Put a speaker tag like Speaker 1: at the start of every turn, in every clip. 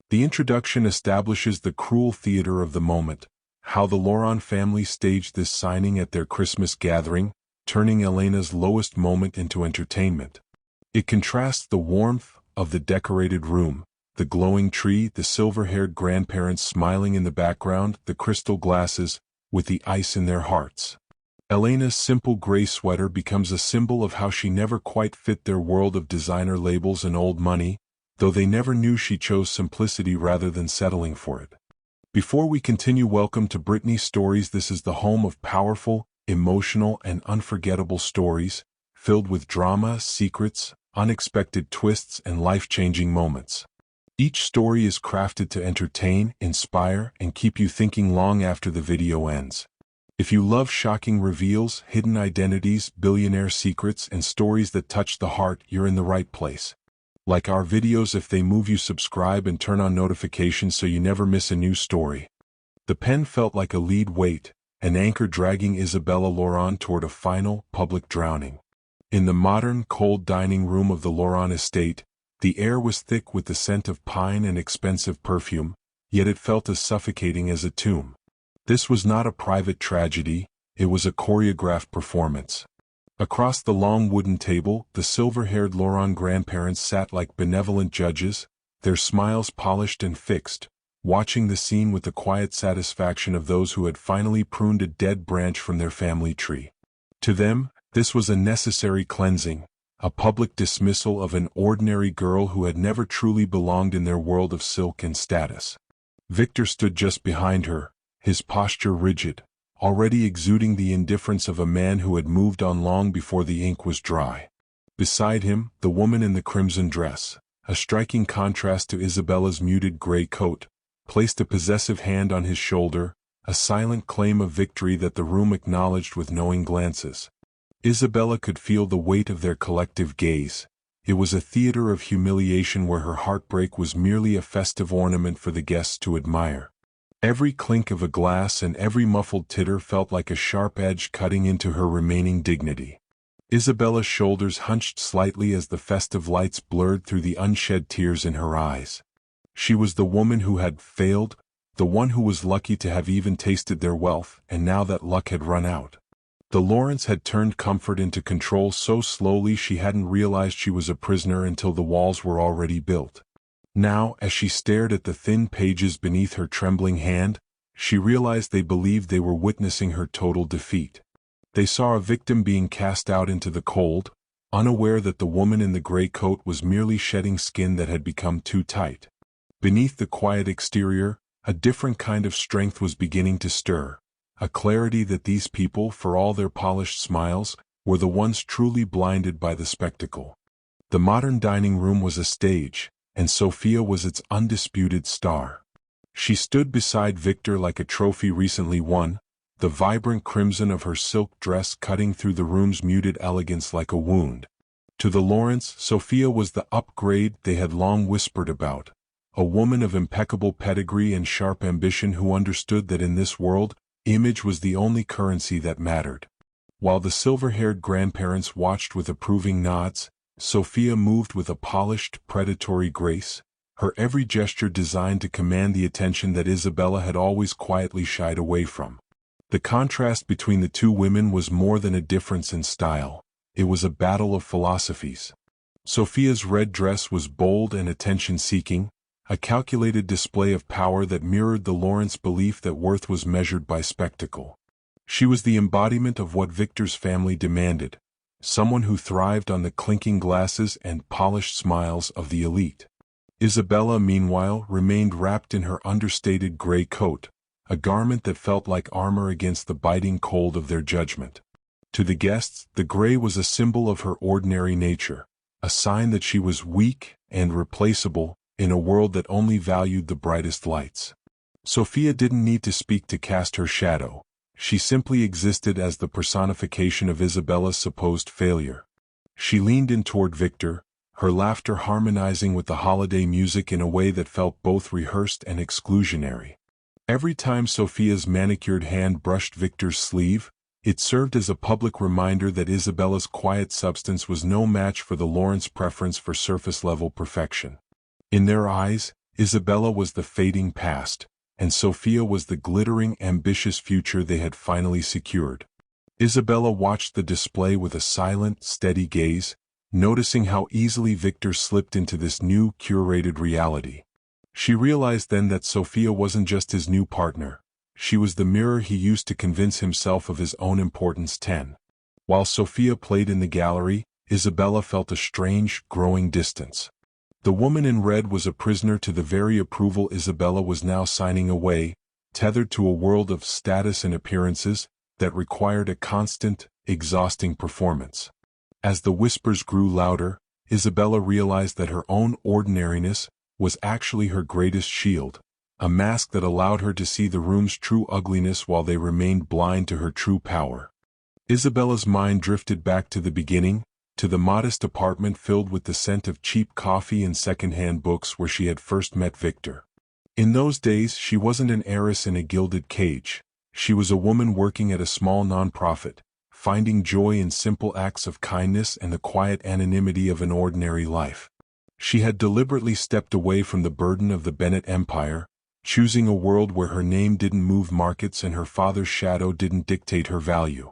Speaker 1: The introduction establishes the cruel theater of the moment, how the Laurent family staged this signing at their Christmas gathering, turning Elena's lowest moment into entertainment. It contrasts the warmth of the decorated room, the glowing tree, the silver-haired grandparents smiling in the background, the crystal glasses, with the ice in their hearts. Elena's simple gray sweater becomes a symbol of how she never quite fit their world of designer labels and old money, though they never knew she chose simplicity rather than settling for it. Before we continue, welcome to Brittany's Stories. This is the home of powerful, emotional, and unforgettable stories, filled with drama, secrets, unexpected twists, and life-changing moments. Each story is crafted to entertain, inspire, and keep you thinking long after the video ends. If you love shocking reveals, hidden identities, billionaire secrets, and stories that touch the heart, you're in the right place. Like our videos. If they move you, subscribe and turn on notifications so you never miss a new story. The pen felt like a lead weight, an anchor dragging Isabella Laurent toward a final, public drowning. In the modern, cold dining room of the Laurent estate, the air was thick with the scent of pine and expensive perfume, yet it felt as suffocating as a tomb. This was not a private tragedy, it was a choreographed performance. Across the long wooden table, the silver-haired Laurent grandparents sat like benevolent judges, their smiles polished and fixed, watching the scene with the quiet satisfaction of those who had finally pruned a dead branch from their family tree. To them, this was a necessary cleansing, a public dismissal of an ordinary girl who had never truly belonged in their world of silk and status. Victor stood just behind her, his posture rigid, already exuding the indifference of a man who had moved on long before the ink was dry. Beside him, the woman in the crimson dress, a striking contrast to Isabella's muted gray coat, placed a possessive hand on his shoulder, a silent claim of victory that the room acknowledged with knowing glances. Isabella could feel the weight of their collective gaze. It was a theater of humiliation where her heartbreak was merely a festive ornament for the guests to admire. Every clink of a glass and every muffled titter felt like a sharp edge cutting into her remaining dignity. Isabella's shoulders hunched slightly as the festive lights blurred through the unshed tears in her eyes. She was the woman who had failed, the one who was lucky to have even tasted their wealth, and now that luck had run out. The Laurents had turned comfort into control so slowly she hadn't realized she was a prisoner until the walls were already built. Now, as she stared at the thin pages beneath her trembling hand, she realized they believed they were witnessing her total defeat. They saw a victim being cast out into the cold, unaware that the woman in the gray coat was merely shedding skin that had become too tight. Beneath the quiet exterior, a different kind of strength was beginning to stir, a clarity that these people, for all their polished smiles, were the ones truly blinded by the spectacle. The modern dining room was a stage, and Sophia was its undisputed star. She stood beside Victor like a trophy recently won, the vibrant crimson of her silk dress cutting through the room's muted elegance like a wound. To the Laurents, Sophia was the upgrade they had long whispered about, a woman of impeccable pedigree and sharp ambition who understood that in this world, image was the only currency that mattered. While the silver-haired grandparents watched with approving nods, Sophia moved with a polished, predatory grace, her every gesture designed to command the attention that Isabella had always quietly shied away from. The contrast between the two women was more than a difference in style, it was a battle of philosophies. Sophia's red dress was bold and attention-seeking, a calculated display of power that mirrored the Laurents' belief that worth was measured by spectacle. She was the embodiment of what Victor's family demanded, someone who thrived on the clinking glasses and polished smiles of the elite. Isabella, meanwhile, remained wrapped in her understated gray coat, a garment that felt like armor against the biting cold of their judgment. To the guests, the gray was a symbol of her ordinary nature, a sign that she was weak and replaceable in a world that only valued the brightest lights. Sophia didn't need to speak to cast her shadow. She simply existed as the personification of Isabella's supposed failure. She leaned in toward Victor, her laughter harmonizing with the holiday music in a way that felt both rehearsed and exclusionary. Every time Sophia's manicured hand brushed Victor's sleeve, it served as a public reminder that Isabella's quiet substance was no match for the Laurents' preference for surface-level perfection. In their eyes, Isabella was the fading past, and Sophia was the glittering, ambitious future they had finally secured. Isabella watched the display with a silent, steady gaze, noticing how easily Victor slipped into this new, curated reality. She realized then that Sophia wasn't just his new partner. She was the mirror he used to convince himself of his own importance. 10. While Sophia played in the gallery, Isabella felt a strange, growing distance. The woman in red was a prisoner to the very approval Isabella was now signing away, tethered to a world of status and appearances that required a constant, exhausting performance. As the whispers grew louder, Isabella realized that her own ordinariness was actually her greatest shield, a mask that allowed her to see the room's true ugliness while they remained blind to her true power. Isabella's mind drifted back to the beginning, to the modest apartment filled with the scent of cheap coffee and second-hand books where she had first met Victor. In those days, she wasn't an heiress in a gilded cage. She was a woman working at a small nonprofit, finding joy in simple acts of kindness and the quiet anonymity of an ordinary life. She had deliberately stepped away from the burden of the Bennett Empire, choosing a world where her name didn't move markets and her father's shadow didn't dictate her value.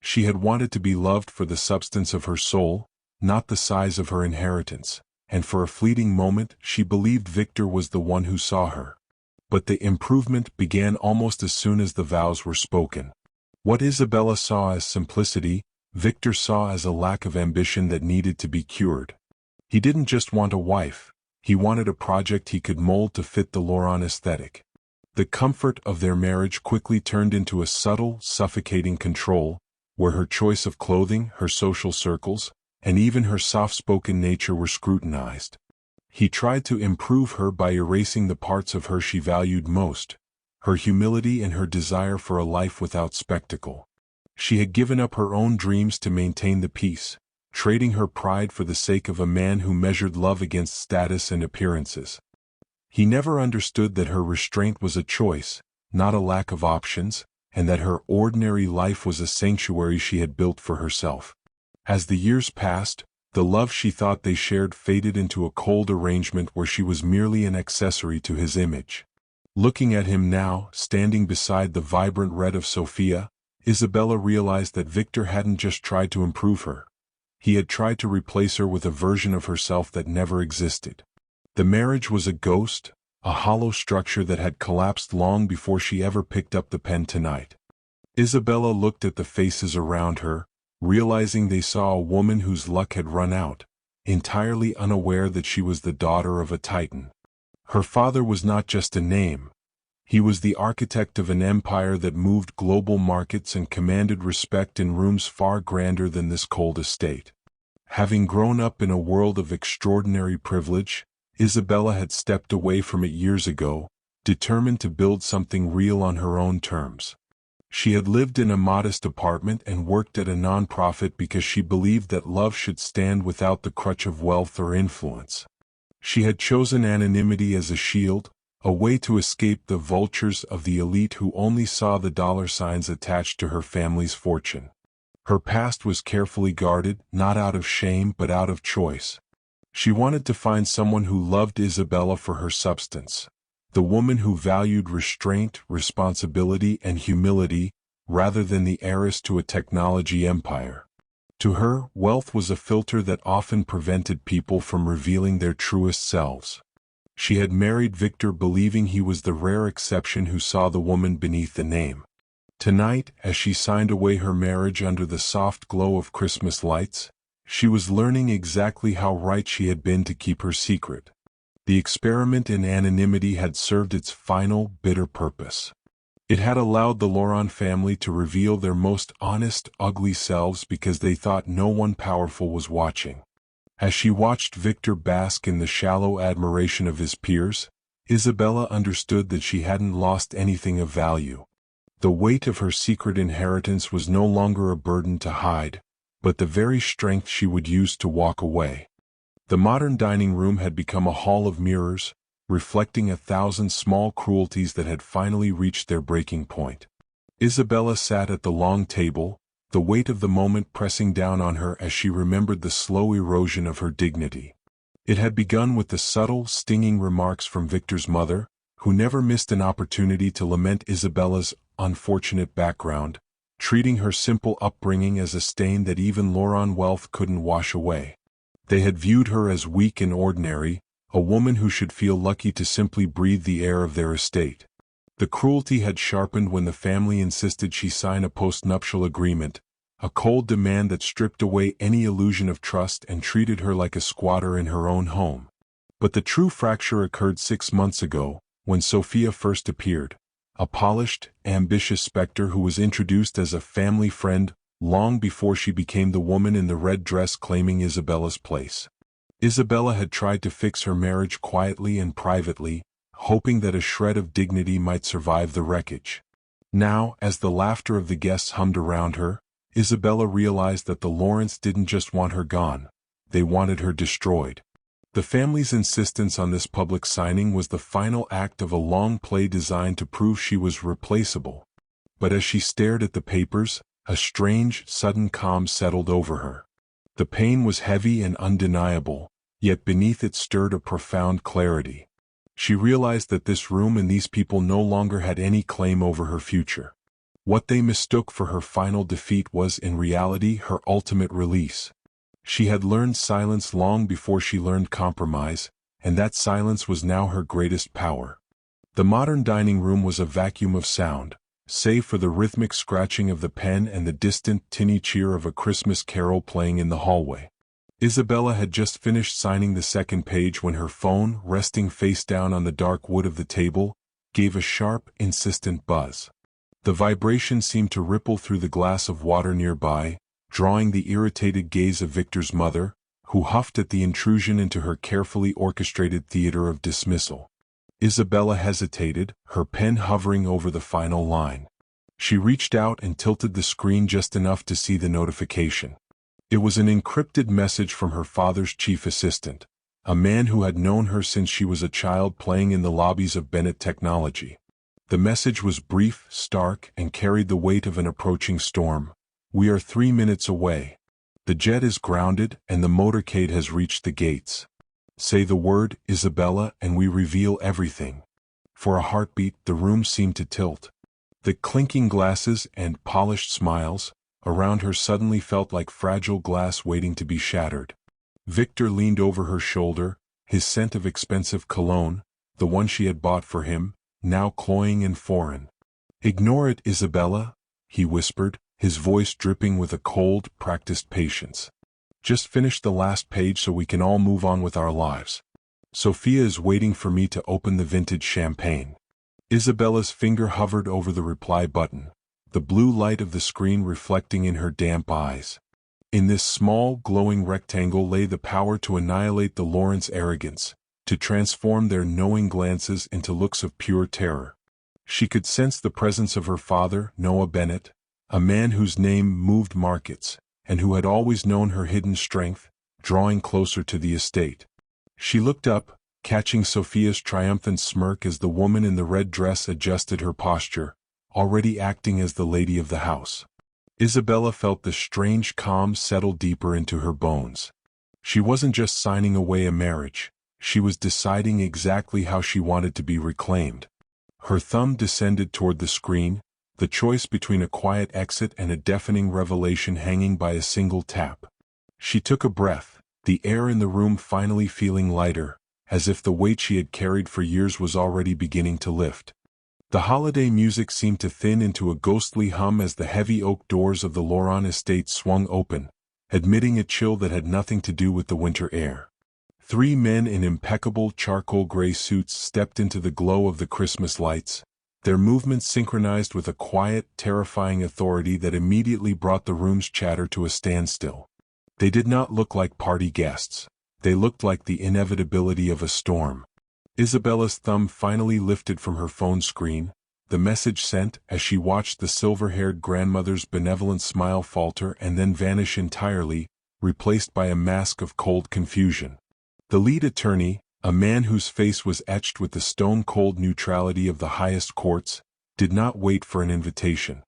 Speaker 1: She had wanted to be loved for the substance of her soul, not the size of her inheritance, and for a fleeting moment she believed Victor was the one who saw her. But the improvement began almost as soon as the vows were spoken. What Isabella saw as simplicity, Victor saw as a lack of ambition that needed to be cured. He didn't just want a wife, he wanted a project he could mold to fit the Laurent aesthetic. The comfort of their marriage quickly turned into a subtle, suffocating control, where her choice of clothing, her social circles, and even her soft-spoken nature were scrutinized. He tried to improve her by erasing the parts of her she valued most, her humility and her desire for a life without spectacle. She had given up her own dreams to maintain the peace, trading her pride for the sake of a man who measured love against status and appearances. He never understood that her restraint was a choice, not a lack of options, and that her ordinary life was a sanctuary she had built for herself. As the years passed, the love she thought they shared faded into a cold arrangement where she was merely an accessory to his image. Looking at him now, standing beside the vibrant red of Sophia, Isabella realized that Victor hadn't just tried to improve her. He had tried to replace her with a version of herself that never existed. The marriage was a ghost, a hollow structure that had collapsed long before she ever picked up the pen tonight. Isabella looked at the faces around her, realizing they saw a woman whose luck had run out, entirely unaware that she was the daughter of a titan. Her father was not just a name. He was the architect of an empire that moved global markets and commanded respect in rooms far grander than this cold estate. Having grown up in a world of extraordinary privilege, Isabella had stepped away from it years ago, determined to build something real on her own terms. She had lived in a modest apartment and worked at a nonprofit because she believed that love should stand without the crutch of wealth or influence. She had chosen anonymity as a shield, a way to escape the vultures of the elite who only saw the dollar signs attached to her family's fortune. Her past was carefully guarded, not out of shame but out of choice. She wanted to find someone who loved Isabella for her substance, the woman who valued restraint, responsibility, and humility, rather than the heiress to a technology empire. To her, wealth was a filter that often prevented people from revealing their truest selves. She had married Victor believing he was the rare exception who saw the woman beneath the name. Tonight, as she signed away her marriage under the soft glow of Christmas lights, she was learning exactly how right she had been to keep her secret. The experiment in anonymity had served its final, bitter purpose. It had allowed the Laurent family to reveal their most honest, ugly selves because they thought no one powerful was watching. As she watched Victor bask in the shallow admiration of his peers, Isabella understood that she hadn't lost anything of value. The weight of her secret inheritance was no longer a burden to hide, but the very strength she would use to walk away. The modern dining room had become a hall of mirrors, reflecting 1,000 small cruelties that had finally reached their breaking point. Isabella sat at the long table, the weight of the moment pressing down on her as she remembered the slow erosion of her dignity. It had begun with the subtle, stinging remarks from Victor's mother, who never missed an opportunity to lament Isabella's unfortunate background, treating her simple upbringing as a stain that even Laurent wealth couldn't wash away. They had viewed her as weak and ordinary, a woman who should feel lucky to simply breathe the air of their estate. The cruelty had sharpened when the family insisted she sign a postnuptial agreement, a cold demand that stripped away any illusion of trust and treated her like a squatter in her own home. But the true fracture occurred 6 months ago, when Sophia first appeared, a polished, ambitious specter who was introduced as a family friend long before she became the woman in the red dress claiming Isabella's place. Isabella had tried to fix her marriage quietly and privately, hoping that a shred of dignity might survive the wreckage. Now, as the laughter of the guests hummed around her, Isabella realized that the Laurents didn't just want her gone, they wanted her destroyed. The family's insistence on this public signing was the final act of a long play designed to prove she was replaceable. But as she stared at the papers, a strange, sudden calm settled over her. The pain was heavy and undeniable, yet beneath it stirred a profound clarity. She realized that this room and these people no longer had any claim over her future. What they mistook for her final defeat was in reality her ultimate release. She had learned silence long before she learned compromise, and that silence was now her greatest power. The modern dining room was a vacuum of sound, save for the rhythmic scratching of the pen and the distant, tinny cheer of a Christmas carol playing in the hallway. Isabella had just finished signing the second page when her phone, resting face down on the dark wood of the table, gave a sharp, insistent buzz. The vibration seemed to ripple through the glass of water nearby, drawing the irritated gaze of Victor's mother, who huffed at the intrusion into her carefully orchestrated theater of dismissal. Isabella hesitated, her pen hovering over the final line. She reached out and tilted the screen just enough to see the notification. It was an encrypted message from her father's chief assistant, a man who had known her since she was a child playing in the lobbies of Bennett Technology. The message was brief, stark, and carried the weight of an approaching storm. "We are 3 minutes away. The jet is grounded and the motorcade has reached the gates. Say the word, Isabella, and we reveal everything." For a heartbeat, the room seemed to tilt. The clinking glasses and polished smiles around her suddenly felt like fragile glass waiting to be shattered. Victor leaned over her shoulder, his scent of expensive cologne, the one she had bought for him, now cloying and foreign. "Ignore it, Isabella," he whispered, his voice dripping with a cold, practiced patience. "Just finish the last page so we can all move on with our lives. Sophia is waiting for me to open the vintage champagne." Isabella's finger hovered over the reply button, the blue light of the screen reflecting in her damp eyes. In this small, glowing rectangle lay the power to annihilate the Laurents' arrogance, to transform their knowing glances into looks of pure terror. She could sense the presence of her father, Noah Bennett, a man whose name moved markets, and who had always known her hidden strength, drawing closer to the estate. She looked up, catching Sophia's triumphant smirk as the woman in the red dress adjusted her posture, already acting as the lady of the house. Isabella felt the strange calm settle deeper into her bones. She wasn't just signing away a marriage, she was deciding exactly how she wanted to be reclaimed. Her thumb descended toward the screen, the choice between a quiet exit and a deafening revelation hanging by a single tap. She took a breath, the air in the room finally feeling lighter, as if the weight she had carried for years was already beginning to lift. The holiday music seemed to thin into a ghostly hum as the heavy oak doors of the Laurent estate swung open, admitting a chill that had nothing to do with the winter air. 3 men in impeccable charcoal gray suits stepped into the glow of the Christmas lights, their movements synchronized with a quiet, terrifying authority that immediately brought the room's chatter to a standstill. They did not look like party guests. They looked like the inevitability of a storm. Isabella's thumb finally lifted from her phone screen, the message sent as she watched the silver-haired grandmother's benevolent smile falter and then vanish entirely, replaced by a mask of cold confusion. The lead attorney, a man whose face was etched with the stone-cold neutrality of the highest courts, did not wait for an invitation.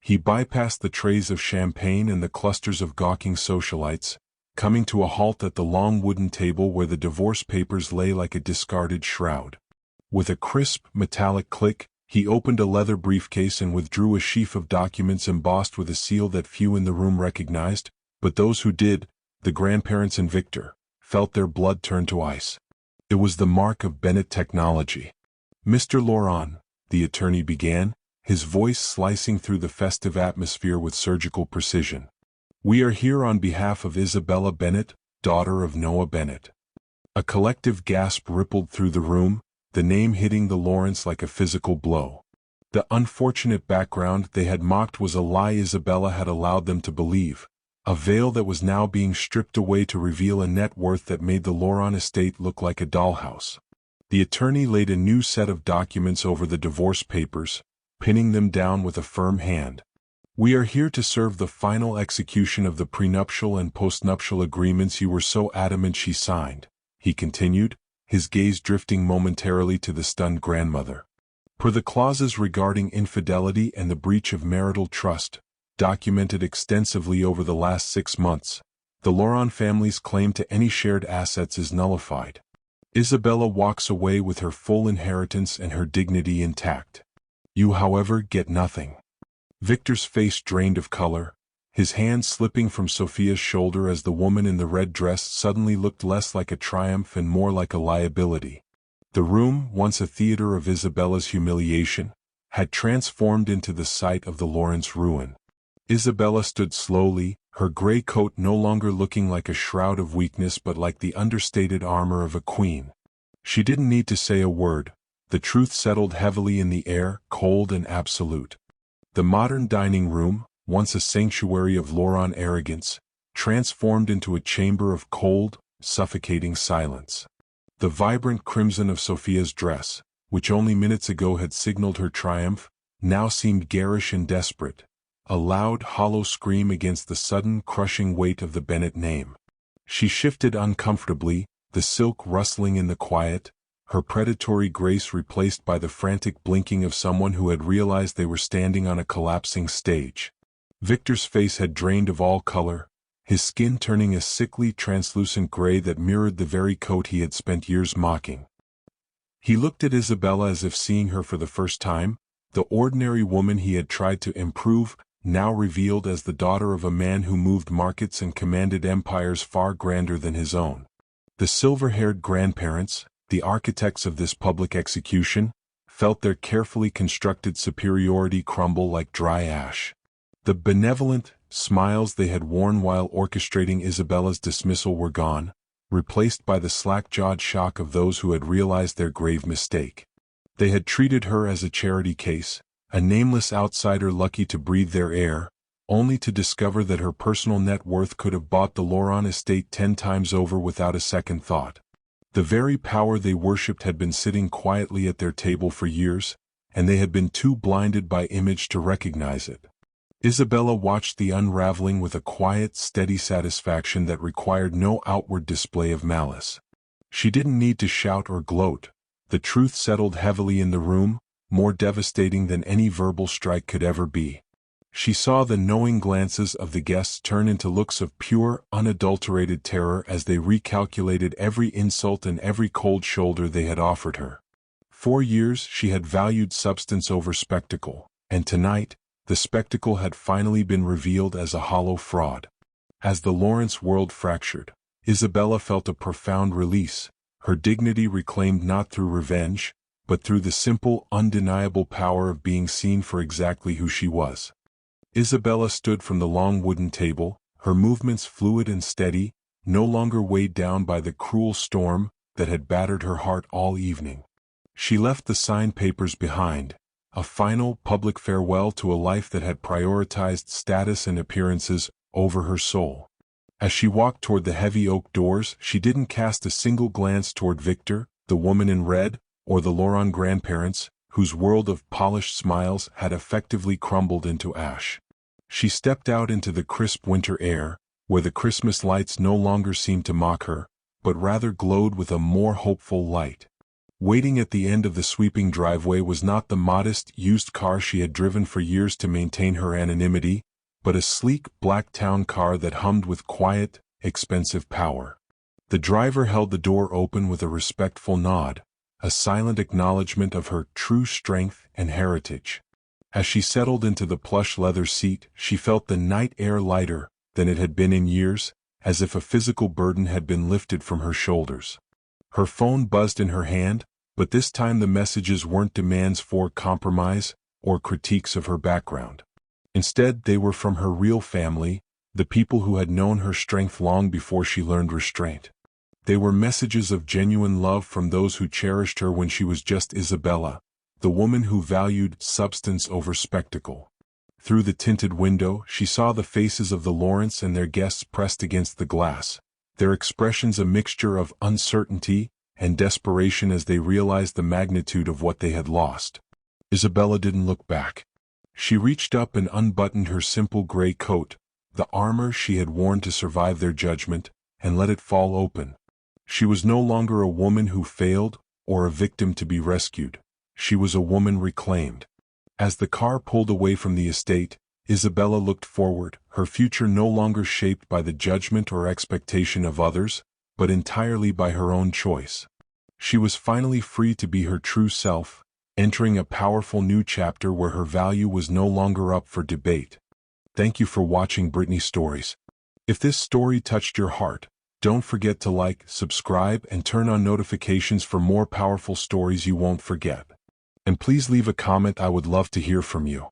Speaker 1: He bypassed the trays of champagne and the clusters of gawking socialites, coming to a halt at the long wooden table where the divorce papers lay like a discarded shroud. With a crisp, metallic click, he opened a leather briefcase and withdrew a sheaf of documents embossed with a seal that few in the room recognized, but those who did, the grandparents and Victor, felt their blood turn to ice. It was the mark of Bennett technology. "Mr. Laurent," the attorney began, his voice slicing through the festive atmosphere with surgical precision. "We are here on behalf of Isabella Bennett, daughter of Noah Bennett." A collective gasp rippled through the room, the name hitting the Laurents like a physical blow. The unfortunate background they had mocked was a lie Isabella had allowed them to believe, a veil that was now being stripped away to reveal a net worth that made the Laurent estate look like a dollhouse. The attorney laid a new set of documents over the divorce papers, pinning them down with a firm hand. "We are here to serve the final execution of the prenuptial and postnuptial agreements you were so adamant she signed," he continued, his gaze drifting momentarily to the stunned grandmother. "Per the clauses regarding infidelity and the breach of marital trust, documented extensively over the last 6 months, the Laurent family's claim to any shared assets is nullified. Isabella walks away with her full inheritance and her dignity intact. You, however, get nothing." Victor's face drained of color, his hand slipping from Sophia's shoulder as the woman in the red dress suddenly looked less like a triumph and more like a liability. The room, once a theater of Isabella's humiliation, had transformed into the site of the Laurents' ruin. Isabella stood slowly, her gray coat no longer looking like a shroud of weakness but like the understated armor of a queen. She didn't need to say a word, the truth settled heavily in the air, cold and absolute. The modern dining room, once a sanctuary of Laurent arrogance, transformed into a chamber of cold, suffocating silence. The vibrant crimson of Sophia's dress, which only minutes ago had signaled her triumph, now seemed garish and desperate, a loud, hollow scream against the sudden, crushing weight of the Bennett name. She shifted uncomfortably, the silk rustling in the quiet, her predatory grace replaced by the frantic blinking of someone who had realized they were standing on a collapsing stage. Victor's face had drained of all color, his skin turning a sickly, translucent gray that mirrored the very coat he had spent years mocking. He looked at Isabella as if seeing her for the first time, the ordinary woman he had tried to improve, now revealed as the daughter of a man who moved markets and commanded empires far grander than his own. The silver-haired grandparents, the architects of this public execution, felt their carefully constructed superiority crumble like dry ash. The benevolent smiles they had worn while orchestrating Isabella's dismissal were gone, replaced by the slack-jawed shock of those who had realized their grave mistake. They had treated her as a charity case, a nameless outsider lucky to breathe their air, only to discover that her personal net worth could have bought the Laurent estate 10 times over without a second thought. The very power they worshipped had been sitting quietly at their table for years, and they had been too blinded by image to recognize it. Isabella watched the unraveling with a quiet, steady satisfaction that required no outward display of malice. She didn't need to shout or gloat. The truth settled heavily in the room, more devastating than any verbal strike could ever be. She saw the knowing glances of the guests turn into looks of pure, unadulterated terror as they recalculated every insult and every cold shoulder they had offered her. For years she had valued substance over spectacle, and tonight, the spectacle had finally been revealed as a hollow fraud. As the Laurents' world fractured, Isabella felt a profound release, her dignity reclaimed not through revenge, but through the simple, undeniable power of being seen for exactly who she was. Isabella stood from the long wooden table, her movements fluid and steady, no longer weighed down by the cruel storm that had battered her heart all evening. She left the signed papers behind, a final, public farewell to a life that had prioritized status and appearances over her soul. As she walked toward the heavy oak doors, she didn't cast a single glance toward Victor, the woman in red, or the Laurent grandparents, whose world of polished smiles had effectively crumbled into ash. She stepped out into the crisp winter air, where the Christmas lights no longer seemed to mock her, but rather glowed with a more hopeful light. Waiting at the end of the sweeping driveway was not the modest, used car she had driven for years to maintain her anonymity, but a sleek, black town car that hummed with quiet, expensive power. The driver held the door open with a respectful nod, a silent acknowledgement of her true strength and heritage. As she settled into the plush leather seat, she felt the night air lighter than it had been in years, as if a physical burden had been lifted from her shoulders. Her phone buzzed in her hand, but this time the messages weren't demands for compromise or critiques of her background. Instead, they were from her real family, the people who had known her strength long before she learned restraint. They were messages of genuine love from those who cherished her when she was just Isabella, the woman who valued substance over spectacle. Through the tinted window, she saw the faces of the Laurents and their guests pressed against the glass, their expressions a mixture of uncertainty and desperation as they realized the magnitude of what they had lost. Isabella didn't look back. She reached up and unbuttoned her simple gray coat, the armor she had worn to survive their judgment, and let it fall open. She was no longer a woman who failed or a victim to be rescued. She was a woman reclaimed. As the car pulled away from the estate, Isabella looked forward, her future no longer shaped by the judgment or expectation of others, but entirely by her own choice. She was finally free to be her true self, entering a powerful new chapter where her value was no longer up for debate. Thank you for watching Brittany Stories. If this story touched your heart, don't forget to like, subscribe, and turn on notifications for more powerful stories you won't forget. And please leave a comment. I would love to hear from you.